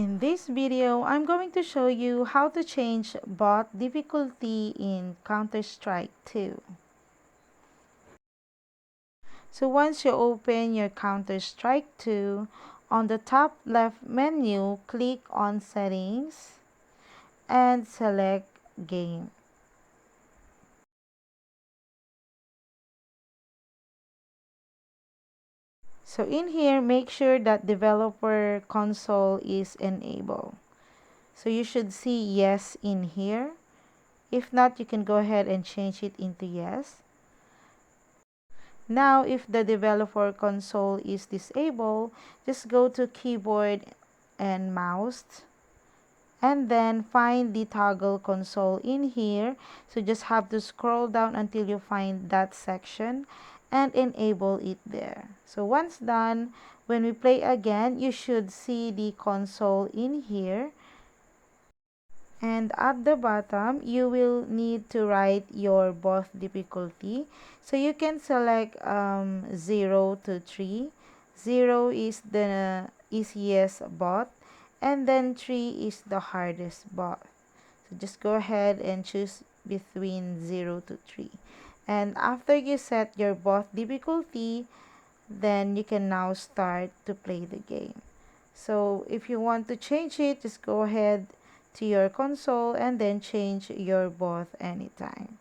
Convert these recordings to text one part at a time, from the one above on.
In this video, I'm going to show you how to change bot difficulty in Counter-Strike 2. So once you open your Counter-Strike 2, on the top left menu, click on Settings and select Game. So in here, make sure that developer console is enabled. So you should see yes in here. If not, you can go ahead and change it into yes. Now, if the developer console is disabled, just go to keyboard and mouse and then find the toggle console in here. So just have to scroll down until you find that section and enable it there. So once done, when we play again, you should see the console in here. And at the bottom, you will need to write your bot difficulty. So you can select 0 to 3. 0 is the easiest bot, and then 3 is the hardest bot. So just go ahead and choose between 0 to 3. And after you set your bot difficulty, then you can now start to play the game. So if you want to change it, just go ahead to your console and then change your bot anytime.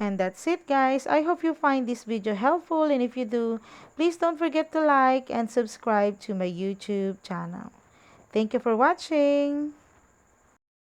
And that's it, guys. I hope you find this video helpful, and if you do, please don't forget to like and subscribe to my YouTube channel. Thank you for watching.